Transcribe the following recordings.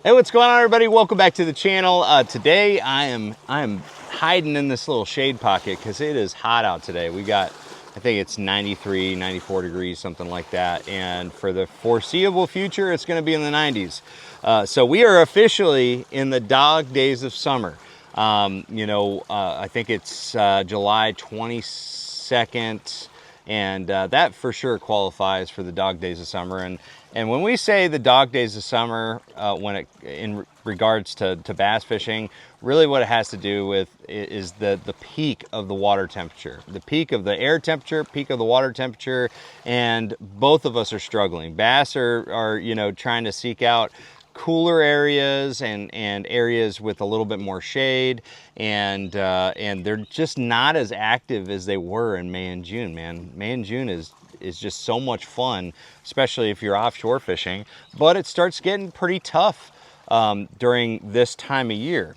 Hey, what's going on, everybody? Welcome back to the channel. Today I am hiding in this little shade pocket because it is hot out today. We got, I think it's 93, 94 degrees, something like that. And for the foreseeable future, it's going to be in the 90s. So we are officially in the dog days of summer. I think it's July 22nd. And that for sure qualifies for the dog days of summer. And when we say the dog days of summer, in regards to bass fishing, really what it has to do with is the peak of the water temperature, the peak of the air temperature, peak of the water temperature, and both of us are struggling. Bass are trying to seek out cooler areas and areas with a little bit more shade, and they're just not as active as they were in May and June. Man, May and June is just so much fun, especially if you're offshore fishing, but it starts getting pretty tough during this time of year,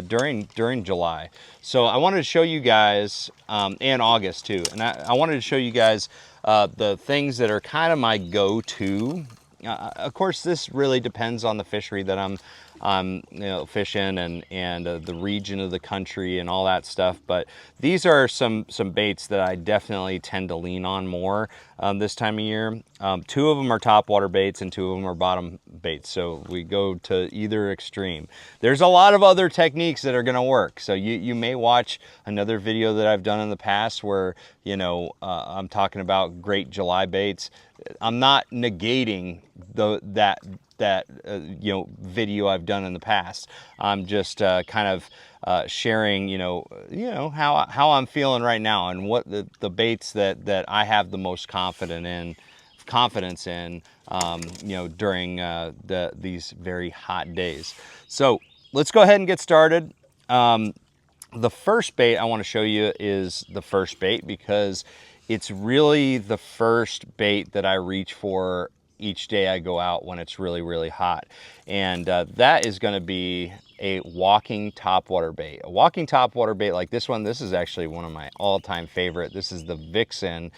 during July. So I wanted to show you guys, and August too, and I wanted to show you guys the things that are kind of my go-to. Of course, this really depends on the fishery that I'm fishing and the region of the country and all that stuff. But these are some baits that I definitely tend to lean on more this time of year. Two of them are top water baits and two of them are bottom baits. So we go to either extreme. There's a lot of other techniques that are going to work. So you may watch another video that I've done in the past where, I'm talking about great July baits. I'm not negating that video I've done in the past. I'm just kind of sharing how I'm feeling right now and what the baits that I have the most confidence in during these very hot days. So let's go ahead and get started. The first bait I want to show you is the first bait because it's really the first bait that I reach for each day I go out when it's really, really hot. And that is going to be a walking topwater bait. A walking topwater bait like this one, this is actually one of my all-time favorite. This is the Vixen.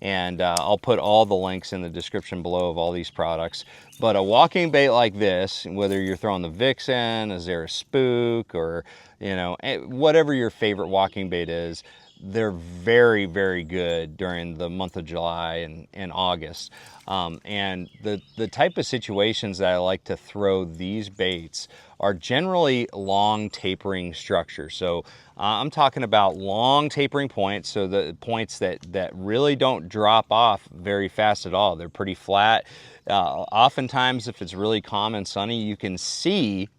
And I'll put all the links in the description below of all these products. But a walking bait like this, whether you're throwing the Vixen, a Zara Spook, or whatever your favorite walking bait is, they're very, very good during the month of July and August. And the type of situations that I like to throw these baits are generally long tapering structures. So I'm talking about long tapering points, so the points that really don't drop off very fast at all. They're pretty flat. Oftentimes, if it's really calm and sunny, you can see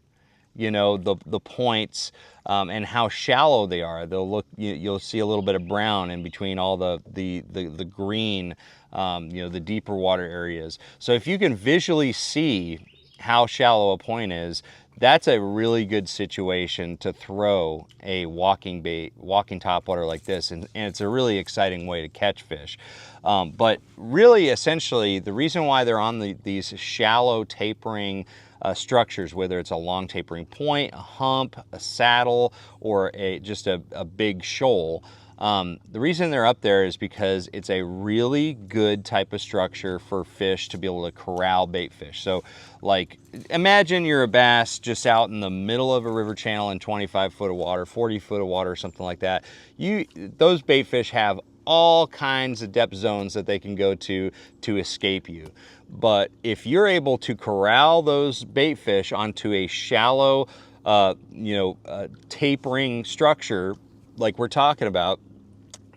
the points and how shallow they are. They'll look, you'll see a little bit of brown in between all the green, the deeper water areas. So if you can visually see how shallow a point is, that's a really good situation to throw a walking topwater like this, and it's a really exciting way to catch fish. But really, essentially, the reason why they're on these shallow tapering structures, whether it's a long tapering point, a hump, a saddle, or just a big shoal, the reason they're up there is because it's a really good type of structure for fish to be able to corral bait fish. So like, imagine you're a bass just out in the middle of a river channel in 25 foot of water, 40 foot of water, something like that. Those bait fish have all kinds of depth zones that they can go to escape you. But if you're able to corral those bait fish onto a shallow, tapering structure like we're talking about,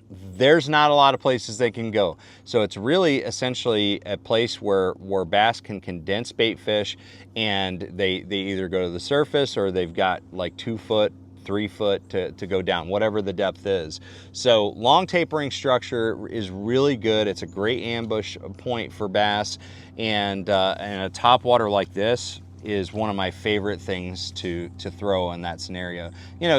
there's not a lot of places they can go. So it's really essentially a place where bass can condense bait fish, and they either go to the surface or they've got like 2 foot, 3 foot to go down, whatever the depth is. So long tapering structure is really good. It's a great ambush point for bass, and a topwater like this is one of my favorite things to throw in that scenario.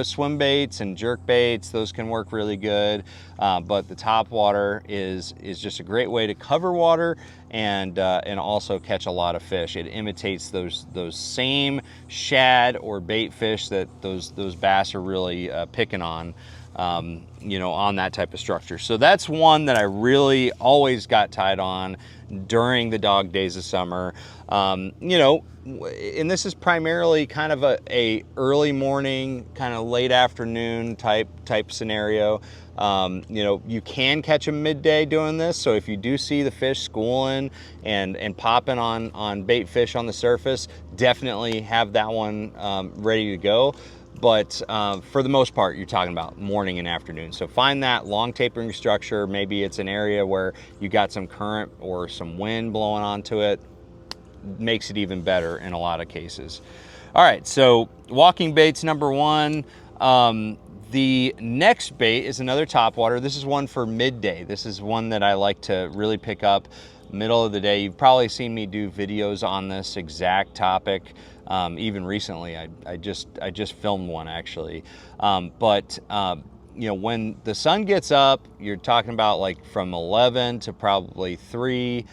Swim baits and jerk baits, those can work really good, but the topwater is just a great way to cover water and also catch a lot of fish. It imitates those same shad or bait fish that those bass are really picking on. On that type of structure. So that's one that I really always got tied on during the dog days of summer. and this is primarily kind of a early morning, kind of late afternoon type scenario. You know, you can catch them midday doing this. So if you do see the fish schooling and popping on bait fish on the surface, definitely have that one ready to go. But for the most part, you're talking about morning and afternoon. So find that long tapering structure. Maybe it's an area where you got some current or some wind blowing onto it. Makes it even better in a lot of cases. All right, so walking baits number one. The next bait is another topwater. This is one for midday. This is one that I like to really pick up middle of the day. You've probably seen me do videos on this exact topic. Even recently, I just filmed one actually. You know, when the sun gets up, you're talking about like from 11 to probably 3.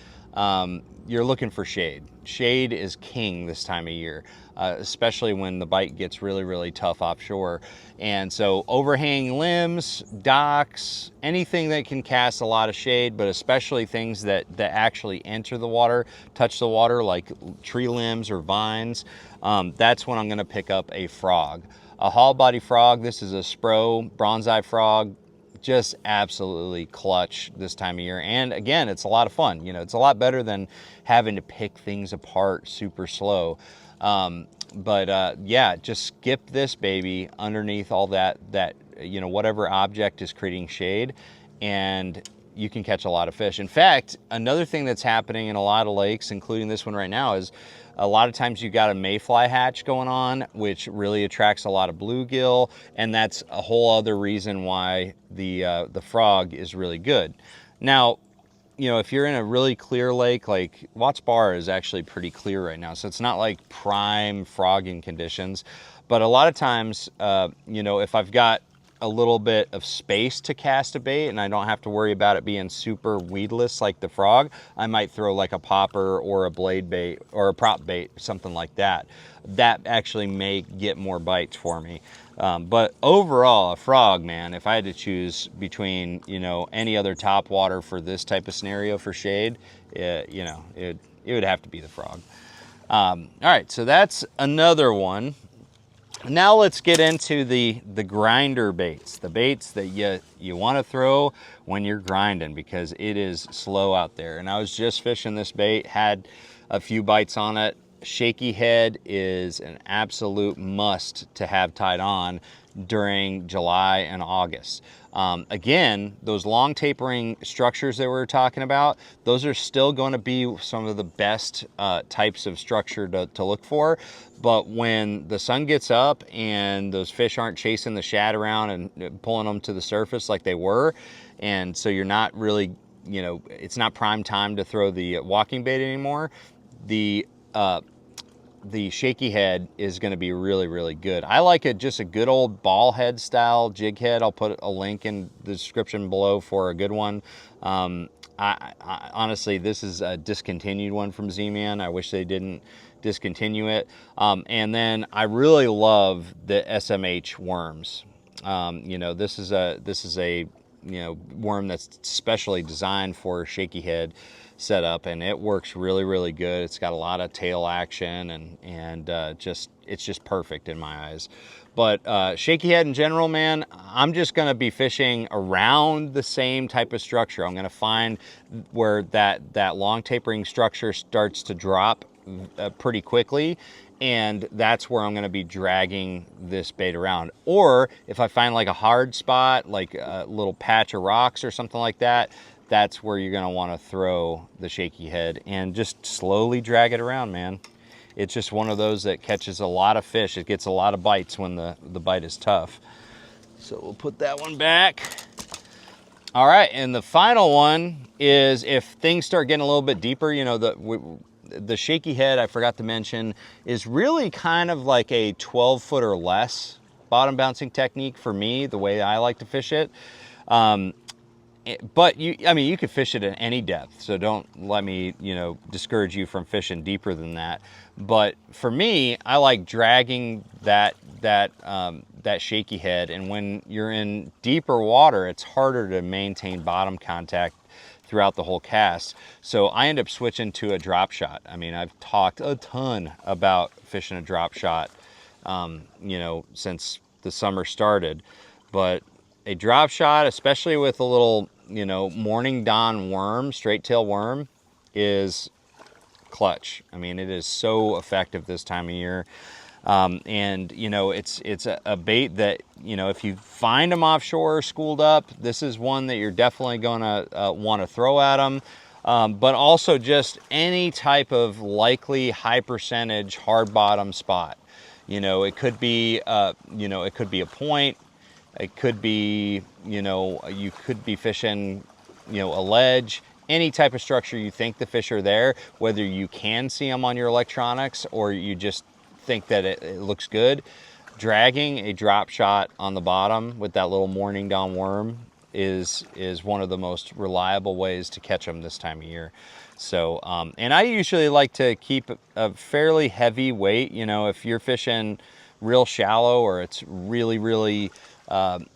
You're looking for shade. Shade is king this time of year, especially when the bite gets really, really tough offshore. And so overhanging limbs, docks, anything that can cast a lot of shade, but especially things that actually enter the water, touch the water, like tree limbs or vines, that's when I'm gonna pick up a frog. A hollow body frog. This is a Spro bronze eye frog. Just absolutely clutch this time of year. And again, it's a lot of fun. You know, it's a lot better than having to pick things apart super slow. Yeah, just skip this baby underneath all that, you know, whatever object is creating shade, and you can catch a lot of fish. In fact, another thing that's happening in a lot of lakes, including this one right now, is a lot of times you got a mayfly hatch going on, which really attracts a lot of bluegill, and that's a whole other reason why the frog is really good. Now, you know, if you're in a really clear lake, like Watts Bar is actually pretty clear right now, so it's not like prime frogging conditions. But a lot of times, you know, if I've got a little bit of space to cast a bait and I don't have to worry about it being super weedless like the frog, I might throw like a popper or a blade bait or a prop bait, something like that. That actually may get more bites for me. But overall, a frog, man, if I had to choose between, you know, any other top water for this type of scenario for shade, you know, it would have to be the frog. All right, so that's another one. Now let's get into the grinder baits, the baits that you want to throw when you're grinding, because it is slow out there. And I was just fishing this bait, had a few bites on it. Shaky head is an absolute must to have tied on during July and August. Again, those long tapering structures that we were talking about, those are still going to be some of the best types of structure to look for. But when the sun gets up and those fish aren't chasing the shad around and pulling them to the surface like they were, and so you're not really, you know, it's not prime time to throw the walking bait anymore, the shaky head is going to be really, really good. I like it, just a good old ball head style jig head. I'll put a link in the description below for a good one. I honestly, this is a discontinued one from Z-Man. I wish they didn't discontinue it. And then I really love the SMH worms. You know, this is a you know, worm that's specially designed for shaky head setup, and it works really, really good. It's got a lot of tail action, and it's just perfect in my eyes. But shaky head in general, man, I'm just gonna be fishing around the same type of structure. I'm gonna find where that long tapering structure starts to drop pretty quickly, and that's where I'm going to be dragging this bait around. Or if I find like a hard spot, like a little patch of rocks or something like that, that's where you're going to want to throw the shaky head and just slowly drag it around, man. It's just one of those that catches a lot of fish. It gets a lot of bites when the bite is tough. So we'll put that one back. All right, and the final one is if things start getting a little bit deeper, you know, the shaky head, I forgot to mention, is really kind of like a 12-foot or less bottom bouncing technique for me, the way I like to fish it. But I mean, you could fish it at any depth, so don't let me, you know, discourage you from fishing deeper than that. But for me, I like dragging that shaky head, and when you're in deeper water, it's harder to maintain bottom contact throughout the whole cast. So I end up switching to a drop shot. I mean, I've talked a ton about fishing a drop shot, you know, since the summer started, but a drop shot, especially with a little, you know, morning dawn worm, straight tail worm, is clutch. I mean, it is so effective this time of year. And you know, it's a bait that, you know, if you find them offshore schooled up, this is one that you're definitely gonna want to throw at them. But also just any type of likely high percentage hard bottom spot. You know, it could be you know, it could be a point, it could be, you know, you could be fishing, you know, a ledge, any type of structure you think the fish are there, whether you can see them on your electronics or you just think that it looks good. Dragging a drop shot on the bottom with that little morning dawn worm is one of the most reliable ways to catch them this time of year. So and I usually like to keep a fairly heavy weight. You know, if you're fishing real shallow or it's really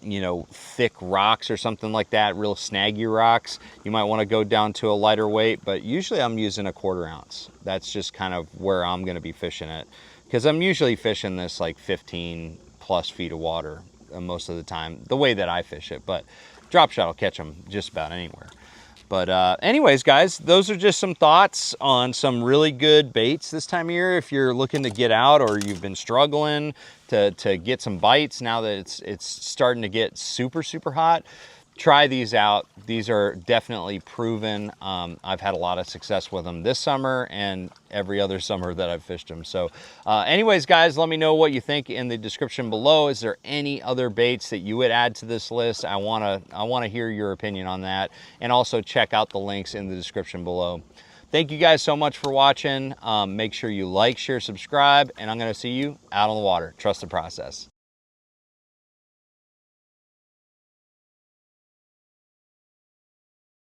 you know, thick rocks or something like that, real snaggy rocks, you might want to go down to a lighter weight, but usually I'm using a 1/4 ounce. That's just kind of where I'm going to be fishing it, because I'm usually fishing this like 15+ feet of water most of the time, the way that I fish it, but drop shot will catch them just about anywhere. But anyways, guys, those are just some thoughts on some really good baits this time of year. If you're looking to get out or you've been struggling to get some bites now that it's starting to get super hot, try these out. These are definitely proven. I've had a lot of success with them this summer and every other summer that I've fished them. So anyways, guys, let me know what you think in the description below. Is there any other baits that you would add to this list? I want to hear your opinion on that. And also check out the links in the description below. Thank you guys so much for watching. Make sure you like, share, subscribe, and I'm going to see you out on the water. Trust the process.